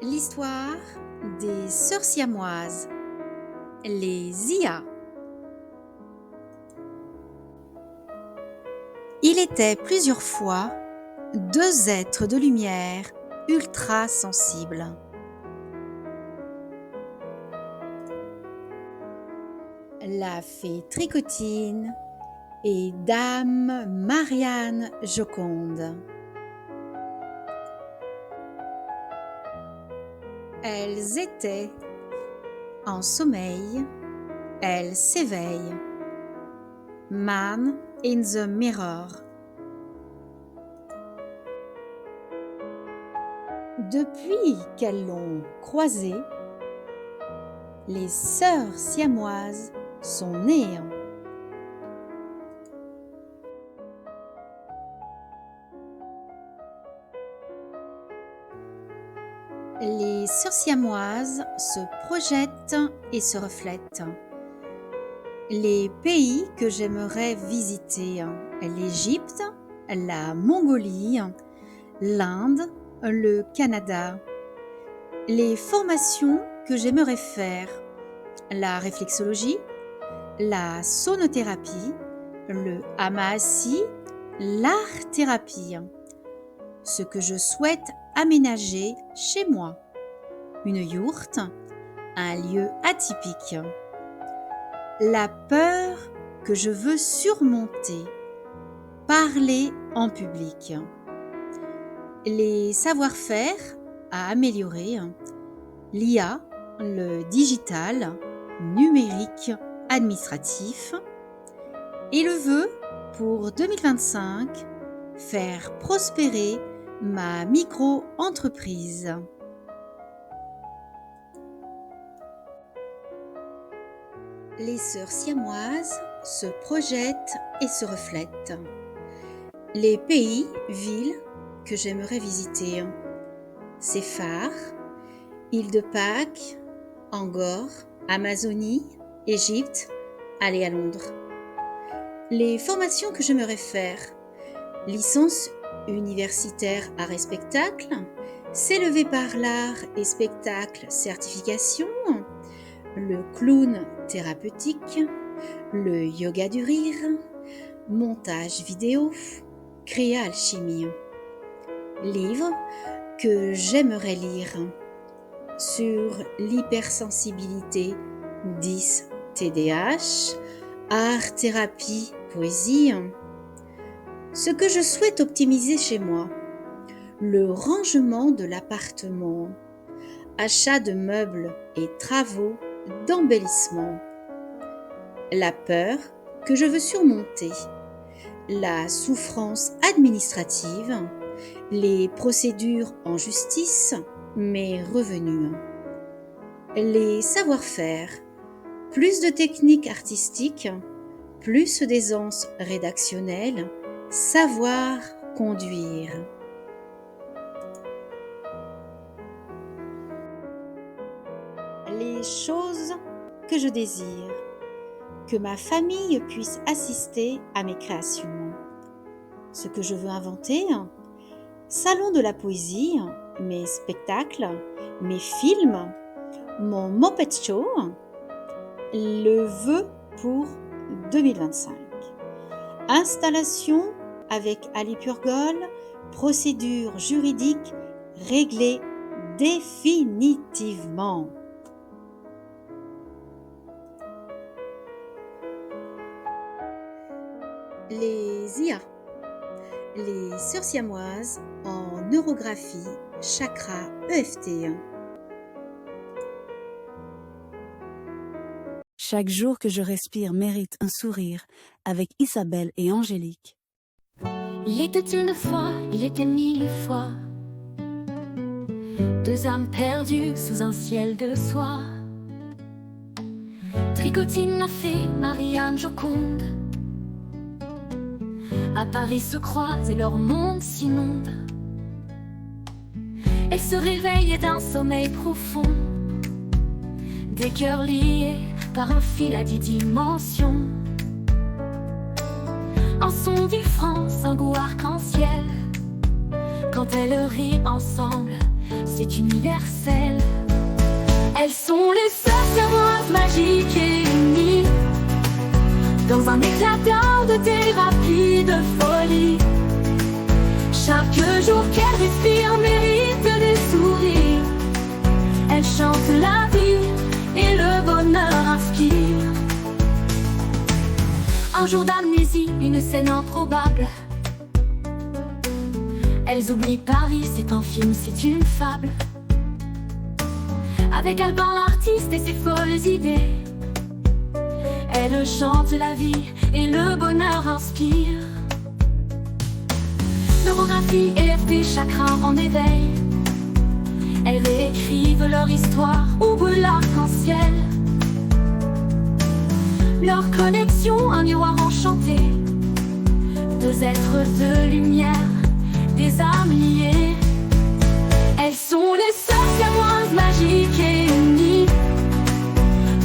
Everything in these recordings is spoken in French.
L'histoire des sœurs siamoises, les Zia. Il était plusieurs fois deux êtres de lumière ultra sensibles. La fée Tricotine et Dame Marianne Joconde. Elles étaient en sommeil, elles s'éveillent. Man in the Mirror. Depuis qu'elles l'ont croisé, les sœurs siamoises sont nées. Les sœurs siamoises se projettent et se reflètent. Les pays que j'aimerais visiter, l'Égypte, la Mongolie, l'Inde, le Canada. Les formations que j'aimerais faire, la réflexologie, la sonothérapie, le Hamasi, l'art-thérapie. Ce que je souhaite aménager chez moi, une yourte, un lieu atypique. La peur que je veux surmonter, parler en public. Les savoir-faire à améliorer, l'IA, le digital, numérique, administratif. Et le vœu pour 2025, faire prospérer ma micro-entreprise. Les sœurs siamoises se projettent et se reflètent. Les pays, villes que j'aimerais visiter, Séphar, île de Pâques, Angor, Amazonie, Égypte, aller à Londres. Les formations que j'aimerais faire, licence universitaire art et spectacle, s'élever par l'art et spectacle certification, le clown thérapeutique, le yoga du rire, montage vidéo, créa alchimie. Livre que j'aimerais lire sur l'hypersensibilité 10 TDAH, art, thérapie, poésie. Ce que je souhaite optimiser chez moi, le rangement de l'appartement, achat de meubles et travaux d'embellissement. La peur que je veux surmonter, la souffrance administrative, les procédures en justice, mes revenus. Les savoir-faire, plus de techniques artistiques, plus d'aisance rédactionnelle, savoir conduire. Les choses que je désire, que ma famille puisse assister à mes créations. Ce que je veux inventer, salon de la poésie, mes spectacles, mes films, mon Muppet Show, le vœu pour 2025. Installation avec Ali Purgol, procédure juridique réglée définitivement. Les IA, les sœurs siamoises en neurographie, chakra EFT. Chaque jour que je respire mérite un sourire avec Isabelle et Angélique. Il était une fois, il était mille fois, deux âmes perdues sous un ciel de soie. Tricotine, la fée, Marianne Joconde, à Paris se croisent et leur monde s'inonde. Elles se réveillent d'un sommeil profond, des cœurs liés par un fil à 10 dimensions. Un son du France, un goût arc-en-ciel. Quand elles rient ensemble, c'est universel. Elles sont les sorcières magiques et unies, dans un éclat d'art de thérapie, de folie. Chaque jour qu'elles respirent mérite des sourires. Elles chantent la vie et le bonheur inspire. Un jour d'amnésie, une scène improbable. Elles oublient Paris, c'est un film, c'est une fable. Avec Alban l'artiste et ses folles idées, elles chantent la vie et le bonheur inspire. Neurographie, EFT, chakra en éveil. Elles réécrivent leur histoire au bout de l'arc-en-ciel. Leur connexion, un miroir enchanté. Deux êtres de lumière, des âmes liées. Elles sont les sorcières magiques et unies,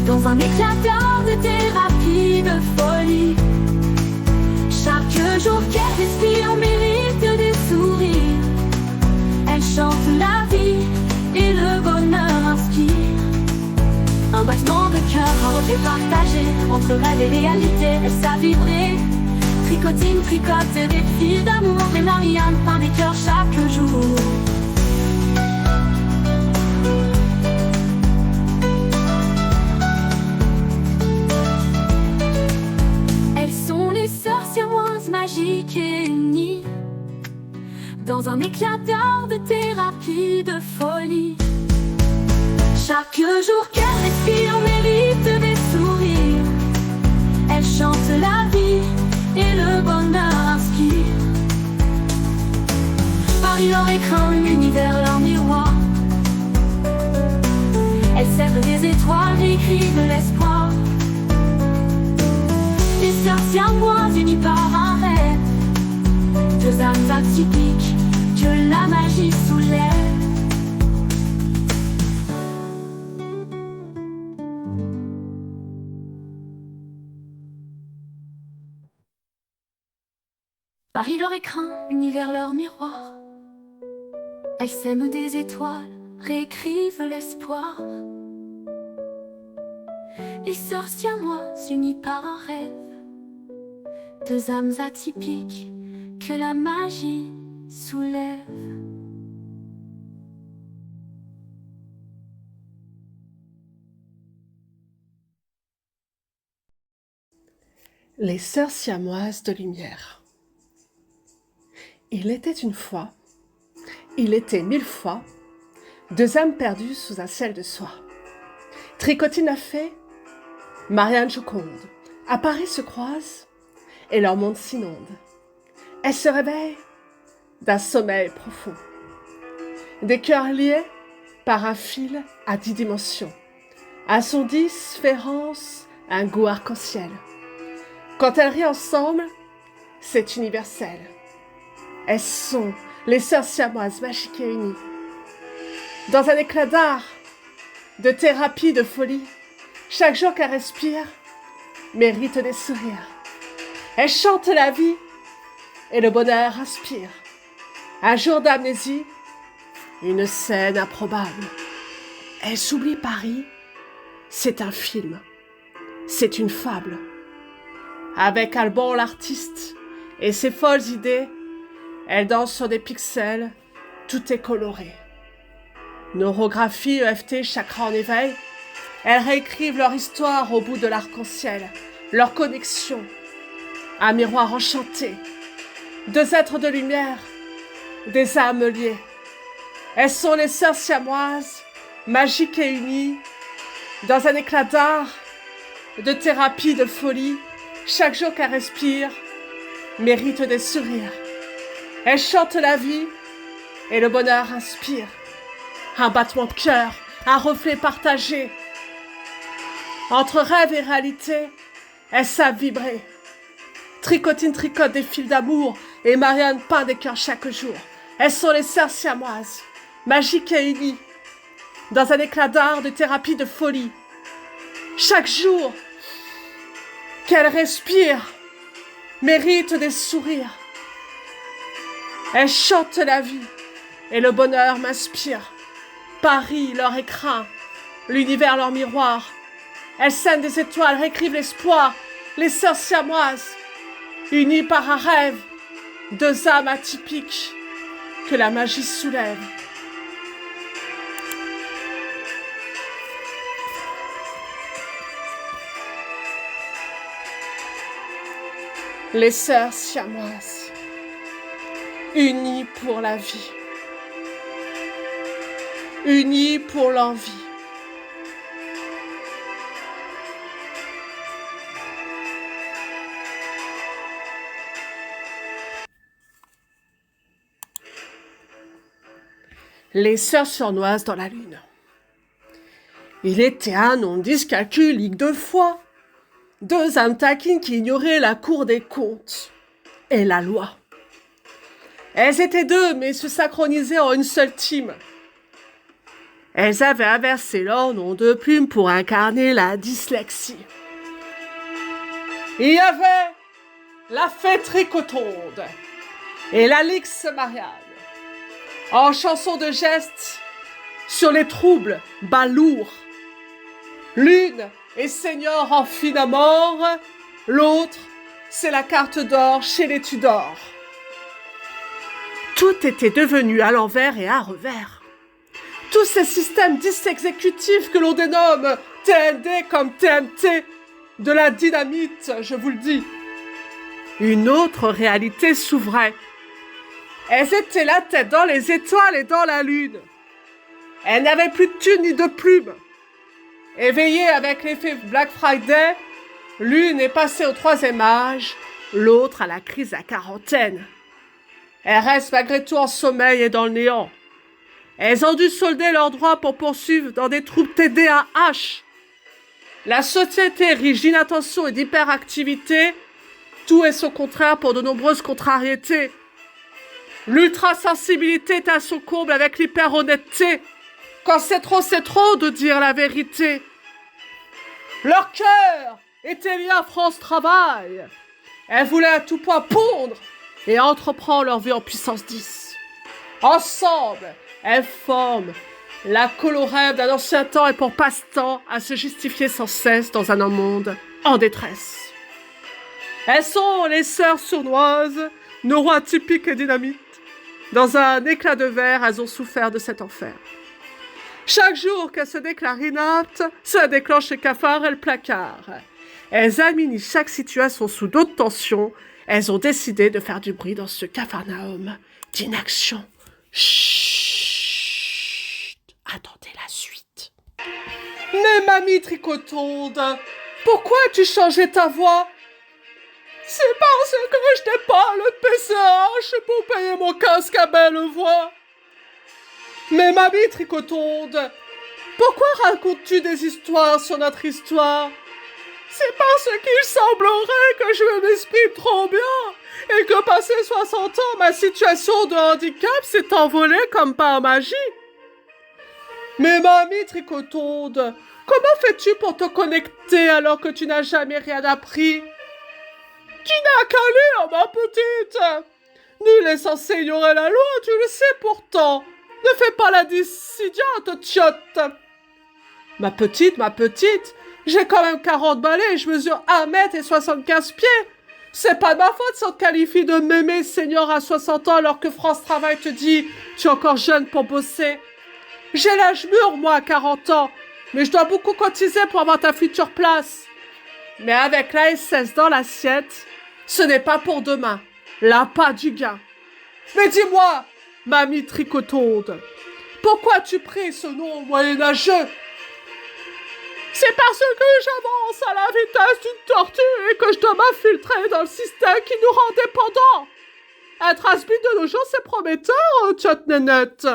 dans un éclat d'art de thérapie, de folie. Chaque jour qu'elles respirent mérite des sourires. Elles chantent la vie et le bonheur inspire. Un battement de cœur, un reflet partagé, entre rêve et réalité, elles savent vibrer. Tricotine, tricote des fils d'amour, et Marianne peint des cœurs chaque jour. Elles sont les sorcières magiques et unies, dans un éclat d'art de thérapie, de folie. Chaque jour qu'elles respirent mérite des sourires. Elles chantent la vie et le bonheur inspire. Paris leur écran, l'univers leur miroir. Elles servent des étoiles, écrivent l'espoir. Les sœurs siamoises unies par un rêve, deux âmes atypiques que la magie soulève. Paris leur écran, l'univers leur miroir. Elles sèment des étoiles, réécrivent l'espoir. Les sœurs siamoises unies par un rêve, deux âmes atypiques que la magie soulève. Les sœurs siamoises de lumière. Il était une fois, il était 1000 fois, deux âmes perdues sous un ciel de soie. Tricotine a fait, Marianne Joconde, à Paris se croisent et leur monde s'inonde. Elles se réveillent d'un sommeil profond, des cœurs liés par un fil à 10 dimensions, à son 10 Férence, un goût arc-en-ciel. Quand elles rient ensemble, c'est universel. Elles sont les sœurs siamoises magiques et unies, dans un éclat d'art, de thérapie, de folie. Chaque jour qu'elles respirent mérite des sourires. Elles chantent la vie et le bonheur inspire. Un jour d'amnésie, une scène improbable. Elles oublient Paris, c'est un film, c'est une fable. Avec Alban l'artiste et ses folles idées, elles dansent sur des pixels, tout est coloré. Neurographie, EFT, chakra en éveil, elles réécrivent leur histoire au bout de l'arc-en-ciel, leur connexion, un miroir enchanté, deux êtres de lumière, des âmes liées. Elles sont les sœurs siamoises, magiques et unies, dans un éclat d'art, de thérapie, de folie. Chaque jour qu'elles respirent mérite des sourires. Elles chantent la vie et le bonheur inspire. Un battement de cœur, un reflet partagé. Entre rêve et réalité, elles savent vibrer. Tricotine tricote des fils d'amour et Marianne peint des cœurs chaque jour. Elles sont les sœurs siamoises, magiques et unies, dans un éclat d'art, de thérapie, de folie. Chaque jour qu'elles respirent mérite des sourires. Elles chantent la vie et le bonheur m'inspire. Paris, leur écrin, l'univers, leur miroir. Elles scènent des étoiles, réécrivent l'espoir, les sœurs siamoises, unies par un rêve, deux âmes atypiques que la magie soulève. Les sœurs siamoises, unies pour la vie, unies pour l'envie. Les sœurs sournoises dans la lune. Il était un nom dyscalculique de foi. Deux âmes taquines qui ignoraient la cour des comptes et la loi. Elles étaient deux, mais se synchronisaient en une seule team. Elles avaient inversé leur nom de plume pour incarner la dyslexie. Il y avait la fée Tricotonde et la Lix Marianne, en chanson de gestes sur les troubles bas lourds. L'une est seigneur en fine mort, l'autre, c'est la carte d'or chez les Tudors. Tout était devenu à l'envers et à revers. Tous ces systèmes disexécutifs que l'on dénomme TND comme TNT, de la dynamite, je vous le dis. Une autre réalité s'ouvrait. Elles étaient la tête dans les étoiles et dans la lune. Elles n'avaient plus de thunes ni de plumes. Éveillées avec l'effet Black Friday, l'une est passée au 3e âge, l'autre à la crise à quarantaine. Elles restent malgré tout en sommeil et dans le néant. Elles ont dû solder leurs droits pour poursuivre dans des troubles TDAH. La société riche d'inattention et d'hyperactivité, tout est son contraire pour de nombreuses contrariétés. L'ultrasensibilité est à son comble avec l'hyperhonnêteté. Quand c'est trop de dire la vérité. Leur cœur était lié à France Travail. Elles voulaient à tout point pondre et entreprendre leur vie en puissance 10. Ensemble, elles forment la colorève d'un ancien temps et pour passe-temps à se justifier sans cesse dans un monde en détresse. Elles sont les sœurs sournoises, neuroatypiques et dynamites. Dans un éclat de verre, elles ont souffert de cet enfer. Chaque jour qu'elles se déclarent inaptes, cela déclenche le cafard et le placard. Elles administrent chaque situation sous d'autres tensions. Elles ont décidé de faire du bruit dans ce capharnaüm d'inaction. Chut, attendez la suite. Mais mamie Tricotonde, pourquoi as-tu changé ta voix? C'est parce que je n'ai pas le PCH pour payer mon casque à belle voix. Mais mamie Tricotonde, pourquoi racontes-tu des histoires sur notre histoire? C'est parce qu'il semblerait que je m'exprime trop bien et que passé 60 ans, ma situation de handicap s'est envolée comme par magie. Mais mamie Tricotonde, comment fais-tu pour te connecter alors que tu n'as jamais rien appris? Tu n'as qu'à lire, ma petite. Nul n'est censé ignorer la loi, tu le sais pourtant. Ne fais pas la dissidente, tiotte. Ma petite, j'ai quand même 40 balais et je mesure 1,75 m. C'est pas de ma faute si on te qualifie de mémé senior à 60 ans alors que France Travail te dit « Tu es encore jeune pour bosser ». J'ai l'âge mûr, moi, à 40 ans, mais je dois beaucoup cotiser pour avoir ta future place. Mais avec la SS dans l'assiette, ce n'est pas pour demain. L'appât du gain. Mais dis-moi, mamie Tricotonde, pourquoi as-tu pris ce nom moyenâgeux? C'est parce que j'avance à la vitesse d'une tortue et que je dois m'infiltrer dans le système qui nous rend dépendants. Être has-been de nos jours, c'est prometteur, tiotte nénette.